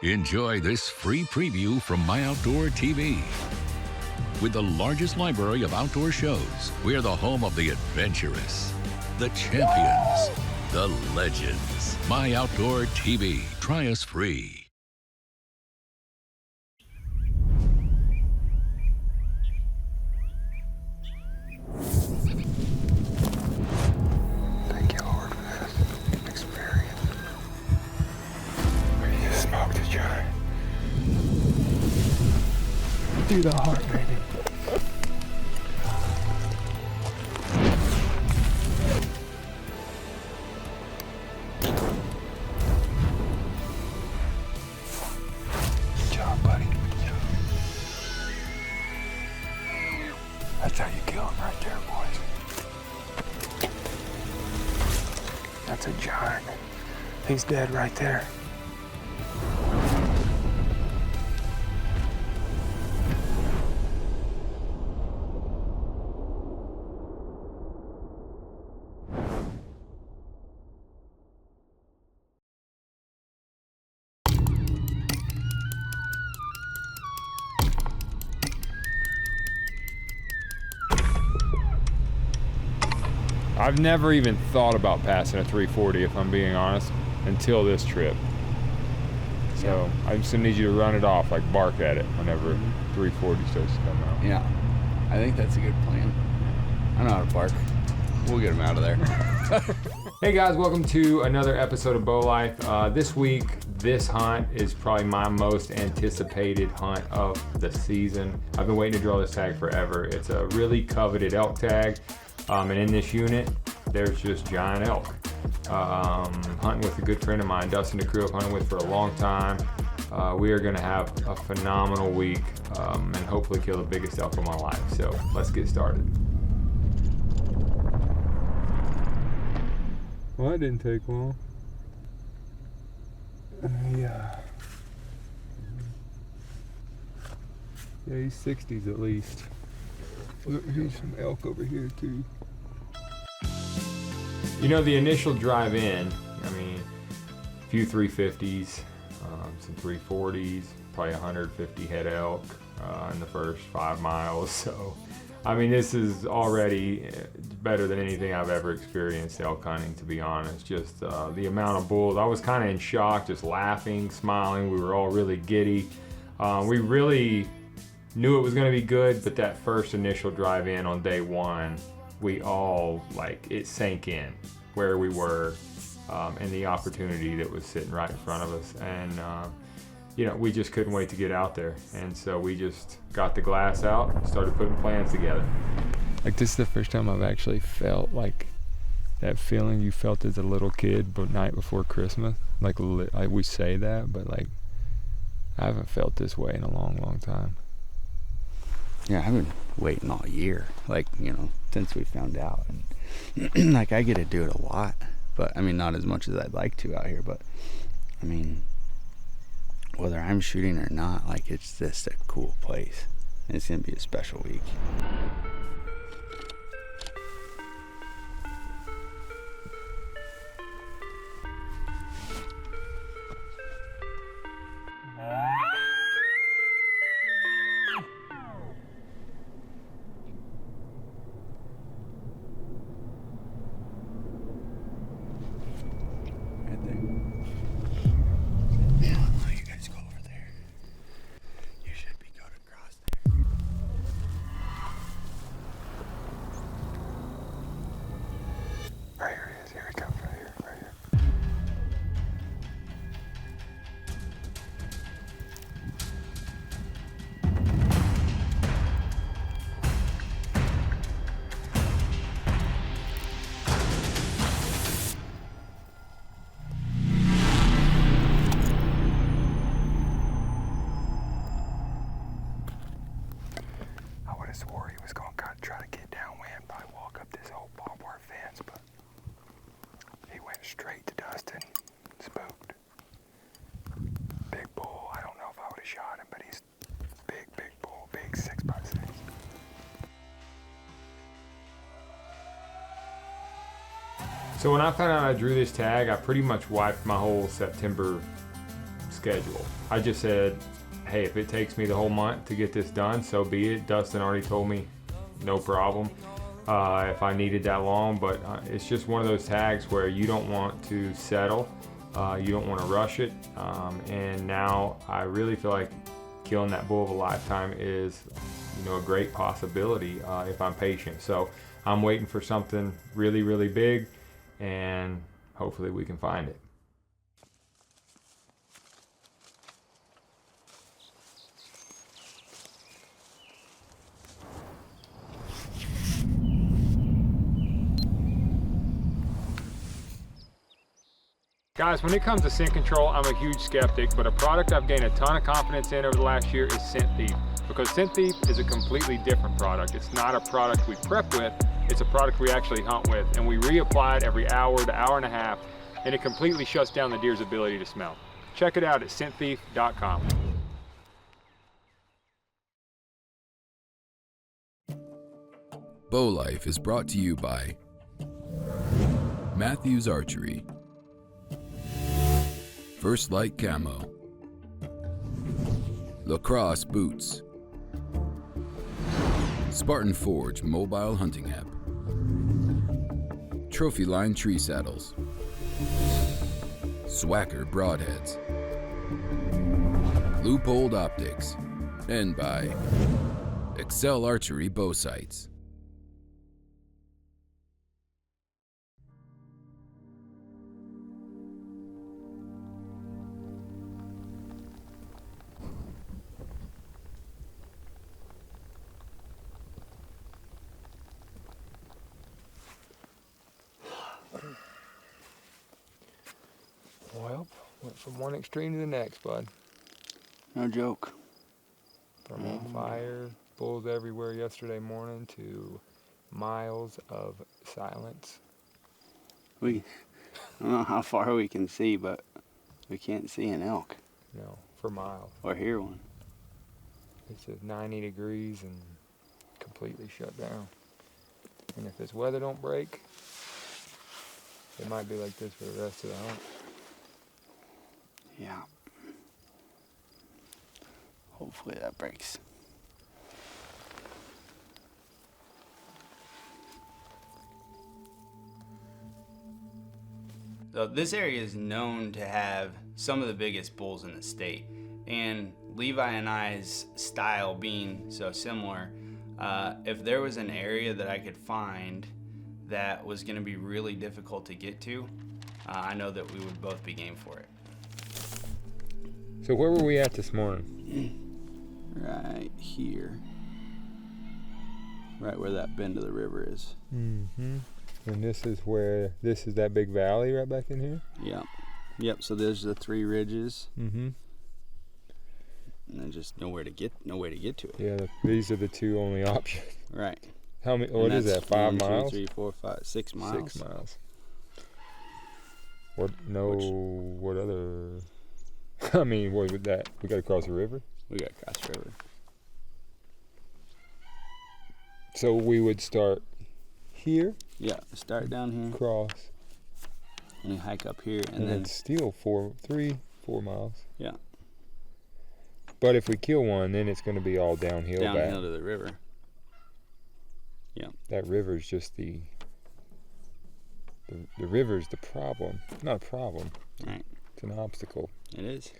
Enjoy this free preview from My Outdoor TV. With the largest library of outdoor shows, we're the home of the adventurous, the champions, the legends. My Outdoor TV. Try us free. Thank you, Lord, for this experience. We just smoked a giant. Do the heart, baby. Good job, buddy. Good job. That's how you kill him right there, boys. That's a giant. He's dead right there. I've never even thought about passing a 340, if I'm being honest, until this trip. So I just need you to run it off, like bark at it whenever 340 starts to come out. Yeah, I think that's a good plan. I know how to bark. We'll get him out of there. Hey guys, welcome to another episode of Bowlife. This week, this hunt is probably my most anticipated hunt of the season. I've been waiting to draw this tag forever. It's a really coveted elk tag. And in this unit, there's just giant elk. Hunting with a good friend of mine, Dustin, the crew I've hunted with for a long time. We are gonna have a phenomenal week and hopefully kill the biggest elk of my life. So let's get started. Well, that didn't take long. Yeah, he's 60s at least. Here's some elk over here too. You know, the initial drive in, I mean, a few 350s, some 340s, probably 150 head elk in the first 5 miles. So, I mean, this is already better than anything I've ever experienced elk hunting, to be honest. Just the amount of bulls. I was kind of in shock, just laughing, smiling. We were all really giddy. We really knew it was going to be good, but that first initial drive in on day one, we all, like, it sank in where we were and the opportunity that was sitting right in front of us. And, you know, we just couldn't wait to get out there. And so we just got the glass out and started putting plans together. Like, this is the first time I've actually felt like that feeling you felt as a little kid the night before Christmas. Like we say that, but like, I haven't felt this way in a long, long time. Yeah, I've been waiting all year, like, you know, since we found out. And like, I get to do it a lot, but I mean, not as much as I'd like to out here, but I mean, whether I'm shooting or not, like, it's just a cool place. It's gonna be a special week. Right here he is. Here he comes. Right here. Right here. I would have swore he was going to try to get downwind, probably walk up this old barbed wire fence, but he went straight to Dustin. Spooked. Big bull. I don't know if I would have shot him, but he's big bull. Big 6x6. So when I found out I drew this tag, I pretty much wiped my whole September schedule. I just said, hey, if it takes me the whole month to get this done, so be it. Dustin already told me no problem if I needed that long, but it's just one of those tags where you don't want to settle, you don't want to rush it, and now I really feel like killing that bull of a lifetime is, a great possibility if I'm patient. So I'm waiting for something really, really big, and hopefully we can find it. Guys, when it comes to scent control, I'm a huge skeptic, but a product I've gained a ton of confidence in over the last year is Scent Thief, because Scent Thief is a completely different product. It's not a product we prep with, it's a product we actually hunt with, and we reapply it every hour to hour and a half, and it completely shuts down the deer's ability to smell. Check it out at scentthief.com. Bowlife is brought to you by Matthews Archery, First Light Camo, Lacrosse Boots, Spartan Forge Mobile Hunting App, Trophy Line Tree Saddles, Swacker Broadheads, Loophole Optics, and by Excel Archery Bow Sights. Well, went from one extreme to the next, bud. No joke. From on fire, bulls everywhere yesterday morning to miles of silence. I don't know how far we can see, but we can't see an elk. No, for miles. Or hear one. It's at 90 degrees and completely shut down. And if this weather don't break, it might be like this for the rest of the hunt. Yeah. Hopefully that breaks. So this area is known to have some of the biggest bulls in the state. And Levi and I's style being so similar, if there was an area that I could find that was going to be really difficult to get to, I know that we would both be game for it. So where were we at this morning? Right here. Right where that bend of the river is. Mm-hmm. And this is that big valley right back in here? Yep. Yep, so there's the 3 ridges. Mm-hmm. And then just nowhere to get to it. Yeah, these are the 2 only options. Right. How many, what is that, 5 miles? 2, 3, 4, 5, 6 miles. 6 miles. What other... I mean, what would that? We got to cross the river? We got to cross the river. So we would start here? Yeah, start down here. Cross. And you hike up here. And then still 4 miles. Yeah. But if we kill one, then it's going to be all downhill back. Downhill to the river. Yeah. That river's just the river's the problem. Not a problem. Right. It's an obstacle. It is.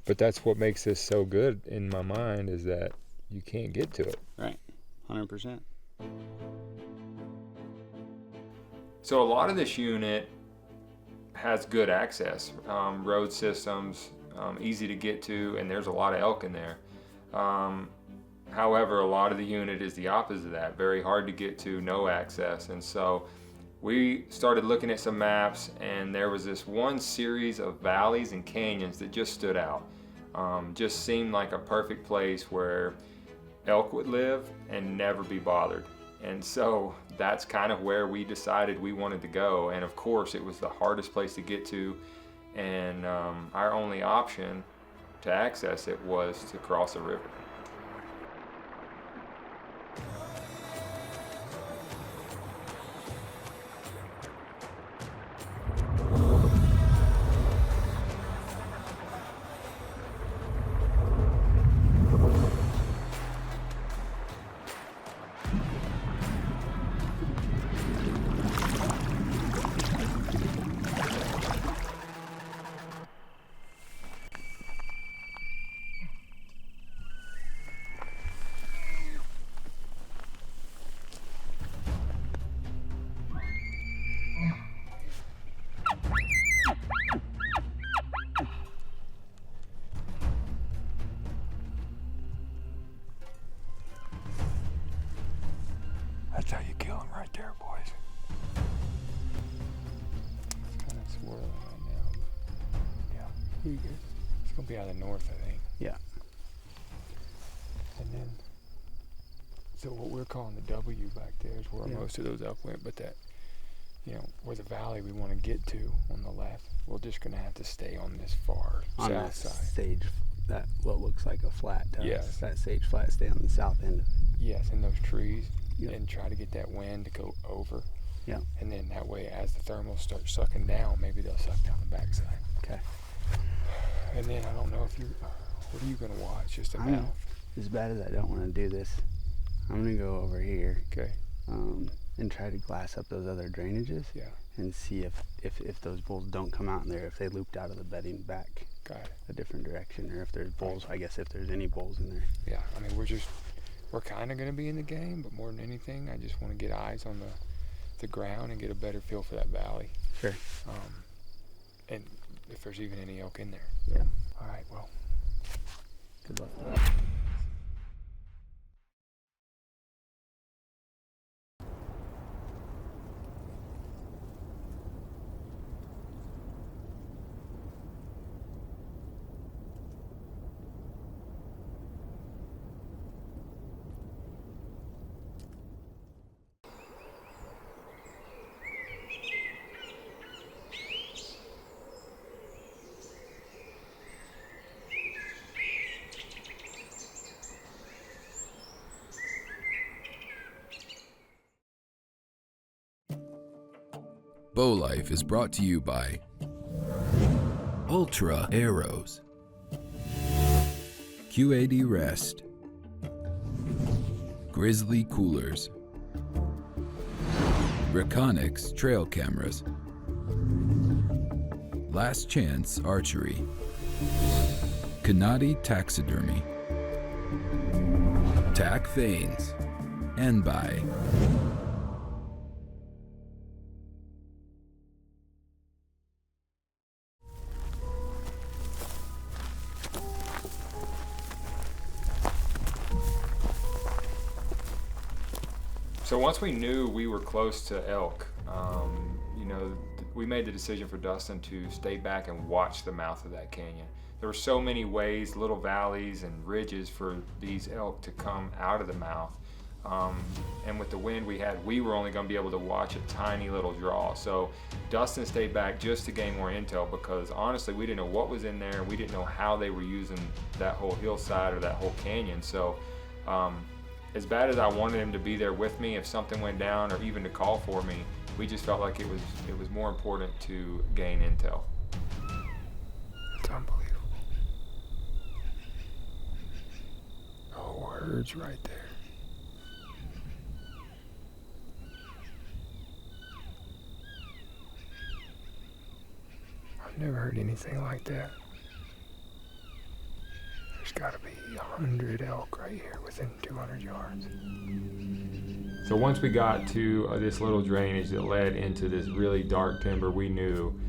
But that's what makes this so good in my mind, is that you can't get to it. Right. 100%. So a lot of this unit has good access, road systems, easy to get to, and there's a lot of elk in there. However, a lot of the unit is the opposite of that, very hard to get to, no access. And so we started looking at some maps, and there was this one series of valleys and canyons that just stood out. Just seemed like a perfect place where elk would live and never be bothered. And so that's kind of where we decided we wanted to go. And of course, it was the hardest place to get to, and our only option to access it was to cross a river. right there, boys. It's kind of swirling right now. But yeah, here you go. It's gonna be out of the north, I think. Yeah. And then, so what we're calling the W back there is where most of those elk went, but that, you know, where the valley we want to get to on the left, we're just gonna have to stay on this far On south that side. sage, that what looks like a flat to us. Yes. That sage flat, stay on the south end of it. Yes, in those trees, Yep. and try to get that wind to go over. Yeah. And then that way, as the thermals start sucking down, maybe they'll suck down the backside. Okay. And then I don't know if you, what are you gonna watch? Just a mouth? As bad as I don't want to do this, I'm gonna go over here. Okay. And try to glass up those other drainages. Yeah. And see if those bulls don't come out in there, if they looped out of the bedding back Got it. a different direction, or if there's bulls. I guess if there's any bulls in there. Yeah. I mean, we're kind of gonna be in the game, but more than anything, I just want to get eyes on the ground and get a better feel for that valley. Sure. And if there's even any elk in there. Yeah. All right. Well. Good luck. Bowlife is brought to you by Ultra Arrows, QAD Rest, Grizzly Coolers, Reconyx Trail Cameras, Last Chance Archery, Kanadi Taxidermy, Tack Thanes, and by So once we knew we were close to elk, you know, we made the decision for Dustin to stay back and watch the mouth of that canyon. There were so many ways, little valleys and ridges for these elk to come out of the mouth. And with the wind we had, we were only going to be able to watch a tiny little draw. So Dustin stayed back just to gain more intel, because honestly we didn't know what was in there. We didn't know how they were using that whole hillside or that whole canyon. So as bad as I wanted him to be there with me if something went down, or even to call for me, we just felt like it was more important to gain intel. It's unbelievable. Oh, herds right there. I've never heard anything like that. There's got to be 100 elk right here within 200 yards. So once we got to this little drainage that led into this really dark timber, we knew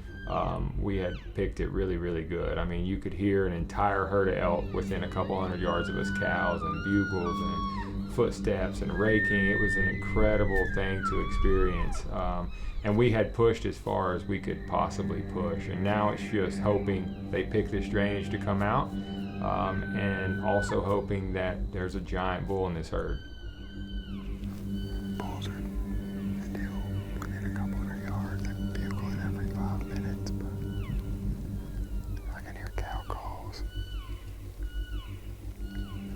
we had picked it really, really good. I mean, you could hear an entire herd of elk within a couple hundred yards of us, cows and bugles and footsteps and raking. It was an incredible thing to experience. And we had pushed as far as we could possibly push. And now it's just hoping they pick this drainage to come out, and also hoping that there's a giant bull in this herd. Bulls are still within a couple hundred yards. They're bugling every 5 minutes, but I can hear cow calls.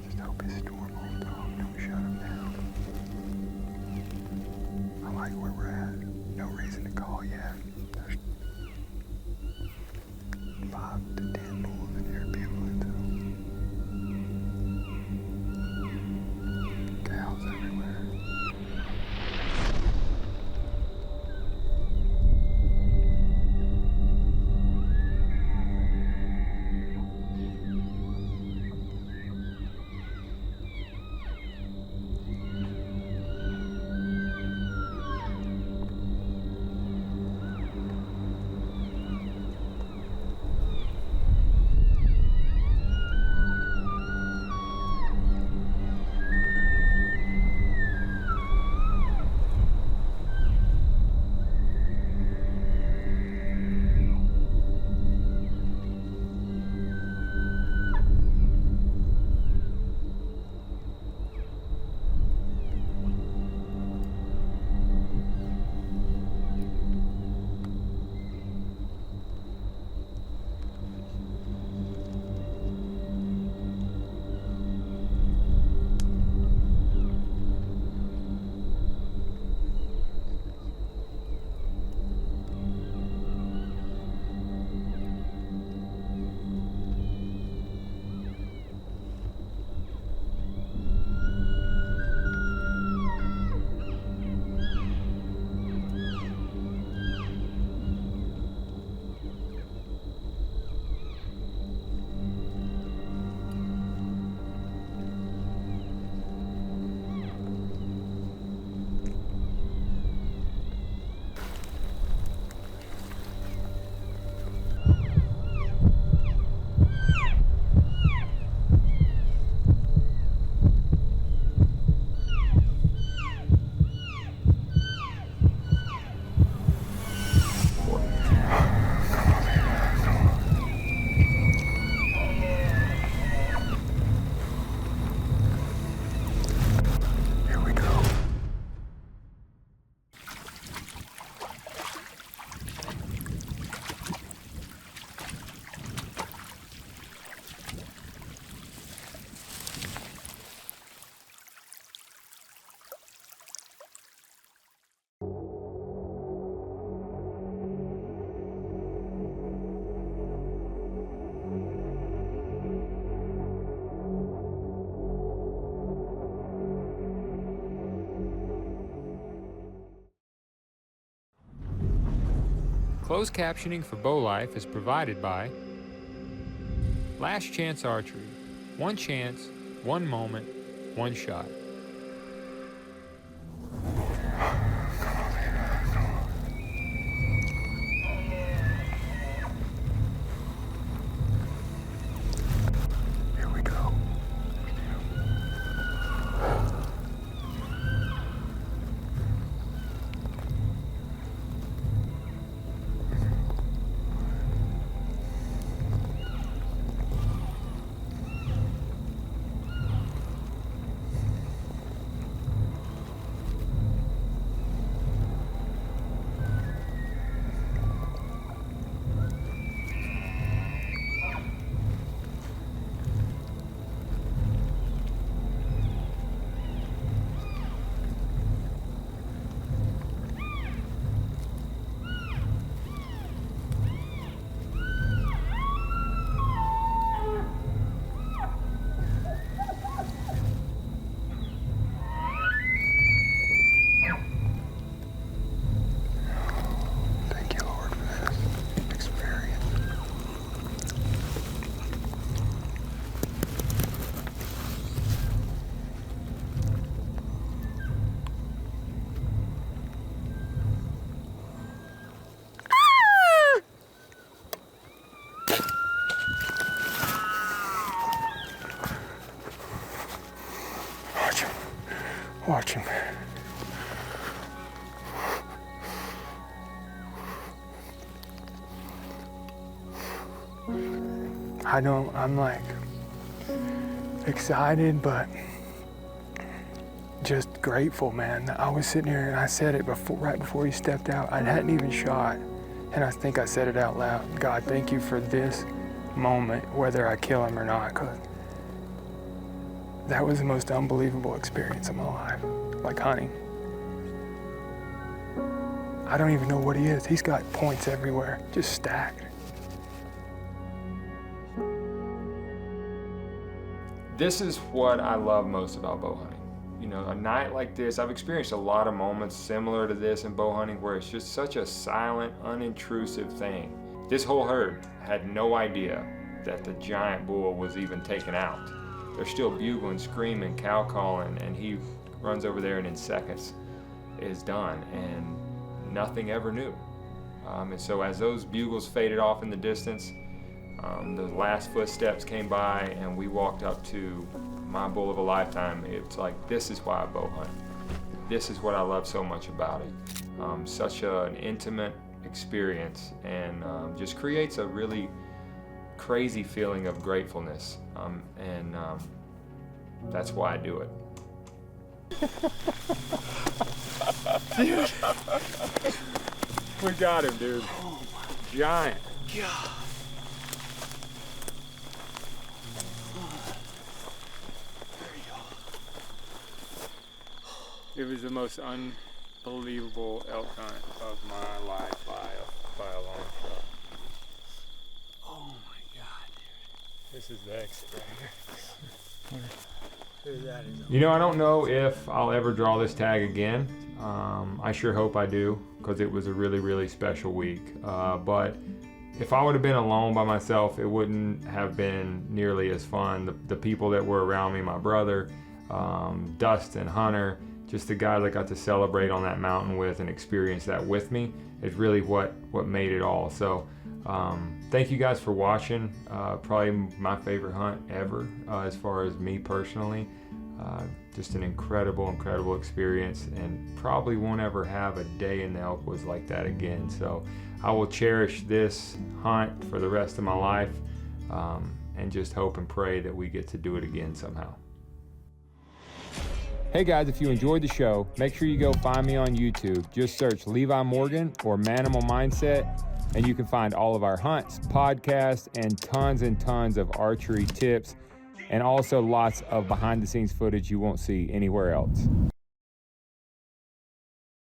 Just hope his storm holds off. Don't shut him down. I like where we're at. No reason to call yet. There's 5 to 10 bulls in here bugling, so cows everywhere. Closed captioning for Bowlife is provided by Last Chance Archery. One chance, one moment, one shot. Here we go. Thank you, Lord, for this experience. Watch him. Watch him. I'm like excited, but just grateful, man. I was sitting here and I said it right before he stepped out. I hadn't even shot, and I think I said it out loud. God, thank you for this moment, whether I kill him or not, because that was the most unbelievable experience of my life, like hunting. I don't even know what he is. He's got points everywhere, just stacked. This is what I love most about bow hunting. You know, a night like this, I've experienced a lot of moments similar to this in bow hunting where it's just such a silent, unintrusive thing. This whole herd had no idea that the giant bull was even taken out. They're still bugling, screaming, cow calling, and he runs over there and in seconds is done, and nothing ever knew. And so as those bugles faded off in the distance, the last footsteps came by and we walked up to my bull of a lifetime. It's like, this is why I bow hunt. This is what I love so much about it. Such an intimate experience, and just creates a really crazy feeling of gratefulness. And that's why I do it. Dude. We got him, dude. Giant. God. It was the most unbelievable elk hunt of my life by a long shot. Oh my God, dude. This is the exit right here. Dude, that is You know, I don't know if I'll ever draw this tag again. I sure hope I do, because it was a really, really special week. But if I would have been alone by myself, it wouldn't have been nearly as fun. The people that were around me, my brother, Dustin, Hunter, just the guys I got to celebrate on that mountain with and experience that with me is really what made it all. So thank you guys for watching. Probably my favorite hunt ever, as far as me personally. Just an incredible experience, and probably won't ever have a day in the elk woods like that again. So I will cherish this hunt for the rest of my life, and just hope and pray that we get to do it again somehow. Hey guys, if you enjoyed the show, make sure you go find me on YouTube. Just search Levi Morgan or Manimal Mindset, and you can find all of our hunts, podcasts, and tons of archery tips, and also lots of behind the scenes footage you won't see anywhere else.